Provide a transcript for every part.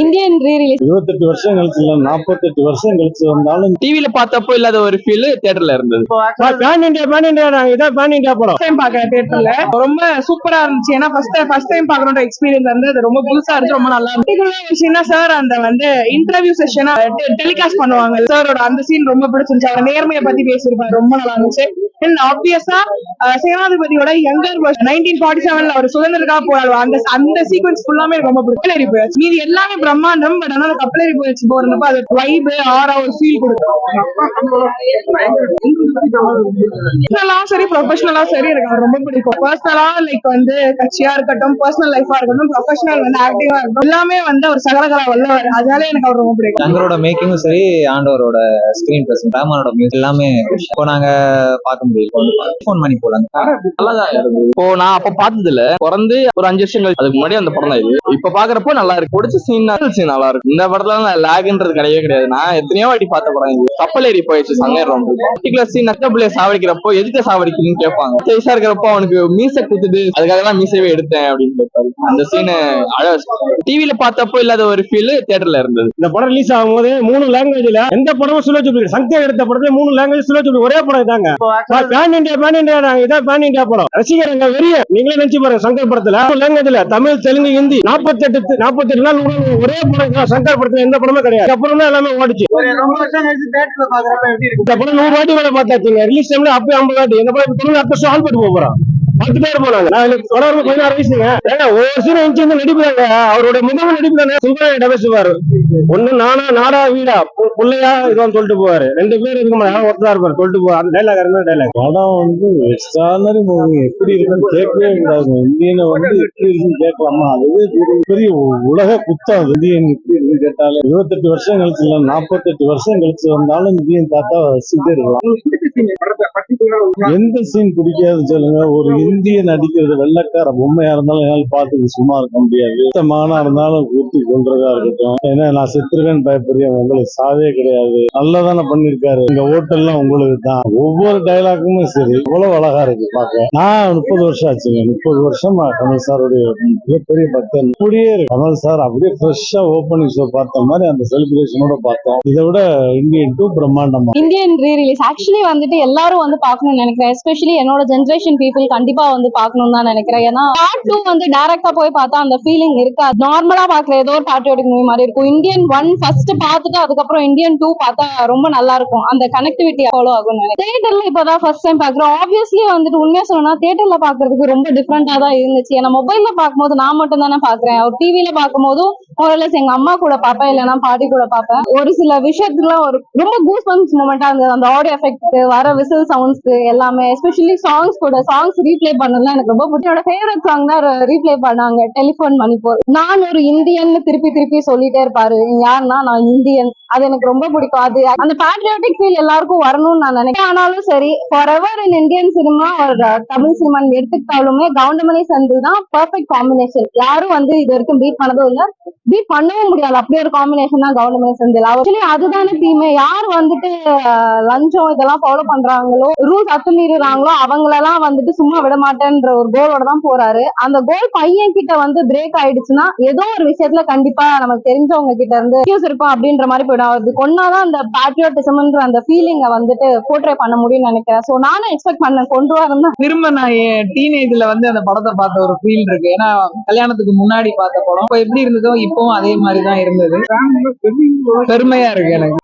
Indian rerelease 28 வருஷம் கழிச்சு இல்ல 48 வருஷம் கழிச்சு வந்தாலும் டிவில பார்த்தப்போ இல்லாத ஒரு ஃபீல் தியேட்டர்ல இருந்தது. பேன் இந்தியா நாங்க இதான் பேன் இந்தியா படம் டைம் பாக்குறேன் தியேட்டர்ல. ரொம்ப சூப்பரா இருந்துச்சு. ஏன்னா ஃபர்ஸ்ட் டைம் பாக்குற எக்ஸ்பீரியன்ஸ் வந்து அது ரொம்ப புதுசா இருந்துச்சு, ரொம்ப நல்லா இருந்துச்சு. சார் அந்த வந்து இன்டர்வியூ செஷன் டெலிகாஸ்ட் பண்ணுவாங்க, சாரோட அந்த சீன் ரொம்ப பிடிச்சிருந்துச்சு. அவர் நேர்மையை பத்தி பேசியிருப்பாரு, ரொம்ப நல்லா இருந்துச்சு. ஆப்வியஸா சேனாதிபதியோட யங்கர் 1947 அவர் சுதந்திரக்காக போராடுவார், அந்த சீக்வன்ஸ் ஃபுல்லாமே ரொம்ப கப்பலேறி போயாச்சு. மீதி எல்லாமே பிரம்மாண்டம். பட் ஆனா கப்பலேறி போயாச்சு போறப்ப அது வைப் ஆறா ஒரு ஃபீல் கொடுக்கும். சரி ப்ரொஃபஷனலா சரி எனக்கு அவர் ரொம்ப பிடிக்கும். பர்சனலா லைக் வந்து கட்சியா இருக்கட்டும், பர்சனல் லைஃபா இருக்கட்டும், ப்ரொஃபஷனல் வந்து ஆக்டிவா இருக்கட்டும், எல்லாமே வந்து அவர் சகலகலா வல்லவர். அதனால எனக்கு அவர் ரொம்ப பிடிக்கும். தங்களோட மேக்கிங்கும் சரி, ஆண்டவரோட ஸ்கிரீன் பிரசன்ட், ராமனோட மியூசிக் எல்லாமே இப்போ நாங்க பார்க்க முடியும். போன் பண்ணி போலாங்க. நல்லாதான் இருக்கு. இப்போ நான் அப்ப பார்த்தது இல்ல, பிறந்து ஒரு 5 வருஷம் கழிச்சு, அதுக்கு முன்னாடி அந்த படம் தான் இது. இப்ப பாக்குறப்போ நல்லா இருக்கு. பிடிச்ச சீன் நல்லா இருக்கு. இந்த படத்துல லேக்ன்றது கிடையவே கிடையாது. நான் எத்தனையோ வாட்டி பார்த்த படம் இது. கப்பல் ஏறி போயிடுச்சு, சங்கம் ரொம்ப பர்டிகுலர் சீன். நக்கப்பிள்ளைய சாவடிக்கிறப்போ எதுக்கு சாவடிக்கணும்னு கேட்பாங்க. வயசா இருக்கிறப்போ அவனுக்கு மீசை குத்துது, அதுக்காக தான் மீசையே எடுத்தேன் அப்படின்னு கேட்பாரு. அந்த சீன் டிவில பார்த்தப்போ இல்லாத ஒரு ஃபீல் தியேட்டர்ல இருந்தது. இந்த படம் ரிலீஸ் ஆகும் போது 3 லாங்குவேஜ்ல எந்த படமும் சுலோச்சு சங்கர் எடுத்த படத்துல 3 லாங்குவேஜ் சுலோச்சு ஒரே படம் தாங்க. பேன் இந்தியா நாங்க இதான் பேன் இந்தியா படம். ரசிகரங்க வெறிய நீங்களே நினைச்சு பாருங்க. சங்கர் படத்துல லாங்குவேஜ்ல தமிழ், தெலுங்கு, ஹிந்தி 48 நாள் ஒரே படம். சங்கர் படத்துல எந்த படமே கிடையாது. அப்புறம் தான் எல்லாமே ஓடிச்சு. இந்த படம் 100 வாட்டி மேல பார்த்தாச்சுங்க. ரிலீஸ் டைம்ல அப்பயே 50 வாட்டி. இந்த படம் அடுத்த வருஷம் ஆல் போட்டு போறோம். 10 பேர் போனாங்க. நான் 16 வயசுங்க. ஒவ்வொரு சீனை நடிப்பாங்க. அவருடைய முகம் நடிப்பு தானே சுந்தரம் பேசுவாரு. ஒண்ணு நாடா வீடா பிள்ளையா இதுவான்னு சொல்லிட்டு போவாரு. 2 பேர் இருக்க மாட்டாங்க, ஒருத்தா இருப்பாரு சொல்லிட்டு போவார். அந்த டைலாக் டைலாக் படம் வந்து எக்ஸ்ட்ரானரி மூவி. எப்படி இருக்குன்னு கேட்கவே கூடாது. இந்தியனை வந்து எப்படி இருக்குன்னு கேட்கலாமா? அதுவே பெரிய உலக புத்தம். இந்தியன் எப்படி இருக்குன்னு கேட்டாலும் 28 வருஷம் கழிச்சு இல்ல 48 வருஷம் கழிச்சு வந்தாலும் இந்தியன் தாத்தா ரசிச்சுட்டே இருக்கலாம். எந்த சீன் பிடிக்காது சொல்லுங்க? ஒரு இந்திய நடிக்கிறது வெள்ளக்கார பொம்மையா இருந்தாலும் என்னால பார்த்துட்டு சும்மா இருக்க முடியாது. சுத்தமானா இருந்தாலும் ஊத்தி கொள்றதா இருக்கட்டும். ஏன்னா நான் செத்துருவேன்னு பயப்படுறேன், உங்களுக்கு சாவே கிடையாது. நல்லதானே பண்ணிருக்காரு. இந்த ஹோட்டல்லாம் உங்களுக்கு தான். ஒவ்வொரு டைலாக்குமே சரி இவ்வளவு அழகா இருக்கு பார்க்க. நான் 30 வருஷம் ஆச்சுங்க. 30 வருஷமா கமல் சாருடைய மிகப்பெரிய பக்தன். அப்படியே கமல் சார் அப்படியே ஃப்ரெஷ்ஷா ஓப்பனிங் ஷோ பார்த்த மாதிரி அந்த செலிப்ரேஷனோட பார்த்தோம். இதை விட இந்தியன் 2 பிரம்மாண்டமா. இந்தியன் ரீரிலீஸ் ஆக்சுவலி வந்துட்டு எல்லாரும் வந்து பாக்கணும்னு நினைக்கிறேன். எஸ்பெஷலி என்னோட ஜென்ரேஷன் பீப்புள் கண்டிப்பா வந்து பாக்கணும் தான் நினைக்கிறேன். ஏன்னா பார்ட் 2 வந்து டைரக்டா போய் பார்த்தா அந்த ஃபீலிங் இருக்காது. நார்மலா பாக்குற ஏதோ ஒரு பேட்ரியாட்டிக் மூவி மாதிரி இருக்கும். இந்தியன் 1 ஃபர்ஸ்ட் பார்த்துட்டு அதுக்கப்புறம் இந்தியன் 2 பார்த்தா ரொம்ப நல்லா இருக்கும். அந்த கனெக்டிவிட்டி ஃபாலோ ஆகும். தியேட்டர்ல இப்பதான் ஃபர்ஸ்ட் டைம் பாக்குறோம். ஆப்வியஸ்லி வந்துட்டு உண்மையா சொல்லணும்னா தியேட்டர்ல பாக்குறதுக்கு ரொம்ப டிஃப்ரெண்டா தான் இருந்துச்சு. ஏன்னா மொபைல்ல பார்க்கும்போது நான் மட்டும் தானே பாக்குறேன். ஒரு டிவில பார்க்கும்போதும் ஓரளவு எங்க அம்மா கூட பாப்பேன், இல்லைன்னா பாட்டி கூட பாப்பேன். ஒரு சில விஷயத்துக்குலாம் ஒரு ரொம்ப கூஸ் பம்ப்ஸ் மூமெண்டா இருந்தது. அந்த ஆடியோ எஃபெக்ட், வர விசில் சவுண்ட்ஸ் எல்லாமே, எஸ்பெஷலி சாங்ஸ் கூட சாங்ஸ் ரீப்ளே பண்ணதுலாம் எனக்கு ரொம்ப பிடிக்கும். என்னோட ஃபேவரட் சாங் தான் ரீப்ளே பண்ணாங்க, டெலிபோன் மணிப்பூர். நான் ஒரு இந்தியன் திருப்பி சொல்லிட்டே இருப்பாரு. யாருன்னா நான் இந்தியன். அது எனக்கு ரொம்ப பிடிக்கும். அது அந்த பேட்ரியாட்டிக் ஃபீல் எல்லாருக்கும் வரணும்னு நான் நினைக்கிறேன். ஆனாலும் சரி, for ever in Indian cinema ஒரு தமிழ் சினிமா எடுத்துக்கிட்டாலுமே கவுண்டமணி செந்தில் தான் பெர்ஃபெக்ட் காம்பினேஷன். யாரும் வந்து இது வரைக்கும் பீட் பண்ணதும் இல்ல, பீட் பண்ணவும் முடியாது. அப்படியே ஒரு காம்பினேஷன் தான் கவுண்டமணி செந்தில். ஆக்சுவலி அதுதானே தீமை. யார் வந்துட்டு லஞ்சம் இதெல்லாம் ஃபாலோ பண்றாங்களோ, ரூல்ஸ் அத்துமீறாங்களோ அவங்களெல்லாம் வந்துட்டு சும்மா விட மாட்டேன்ற ஒரு கோலோட தான் போறாரு. அந்த கோல் பையன் கிட்ட வந்து பிரேக் ஆயிடுச்சுன்னா ஏதோ ஒரு விஷயத்துல கண்டிப்பா நமக்கு தெரிஞ்சவங்க கிட்ட இருந்து இருப்போம் அப்படின்ற மாதிரி போயிடும். அது கொண்டாதான் அந்த பேட்ரியாட்டிசம்ன்ற அந்த ஃபீலிங்கை வந்துட்டு போர்ட்ரே பண்ண முடியும்னு நினைக்கிறேன். சோ நானும் எக்ஸ்பெக்ட் பண்ணேன் கொண்டு வரேன். திரும்ப நான் என் டீனேஜ்ல வந்து அந்த படத்தை பார்த்த ஒரு ஃபீல் இருக்கு. ஏன்னா கல்யாணத்துக்கு முன்னாடி பார்த்த படம் இப்போ எப்படி இருந்ததோ இப்பவும் அதே மாதிரிதான் இருந்தது. பெருமையா இருக்கு எனக்கு.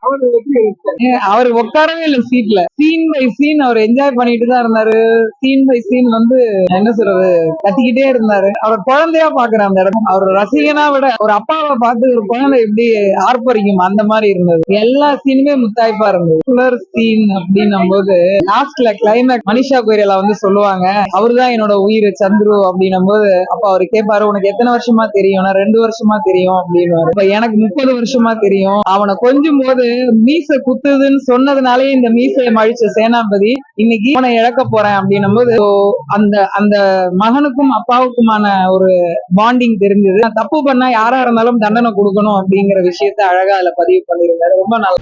அவர் உட்காரவே இல்லை சீட்ல. சீன் பை சீன் அவர் என்ஜாய் பண்ணிட்டு தான் இருந்தாரு. சீன் பை சீன் வந்து என்ன சொல்றது, கத்திக்கிட்டே இருந்தாரு. அவர் குழந்தையா பாக்குற அந்த இடம், அவர் ரசிகனா விட ஒரு அப்பாவை பார்த்து ஒரு குழந்தை எப்படி ஆர்ப்பரிக்கும் அந்த மாதிரி இருந்தது. எல்லா சீனுமே முத்தாய்ப்பா இருந்தது. சீன் அப்படின்னும் போது லாஸ்ட்ல கிளைமேக்ஸ் மனிஷா கொய்ராலா வந்து சொல்லுவாங்க, அவருதான் என்னோட உயிர் சந்துரு அப்படின்னும் போது அப்ப அவரு கேட்பாரு, உனக்கு எத்தனை வருஷமா தெரியும்? நான் 2 வருஷமா தெரியும் அப்படின்னு. இப்ப எனக்கு 30 வருஷமா தெரியும். அவனை கொஞ்சம் போது மீச குத்துதுன்னு சொன்னதுனாலே இந்த மீசையை மழிச்ச சேனாபதி இன்னைக்கு அவனை இழக்க போறேன் அப்படின்னும் போது அந்த அந்த மகனுக்கும் அப்பாவுக்குமான ஒரு பாண்டிங் தெரிஞ்சது. தப்பு பண்ணா யாரா இருந்தாலும் தண்டனை கொடுக்கணும் அப்படிங்கிற விஷயத்த அழகா அதுல பதிவு பண்ணிருந்தாரு. ரொம்ப நல்லா.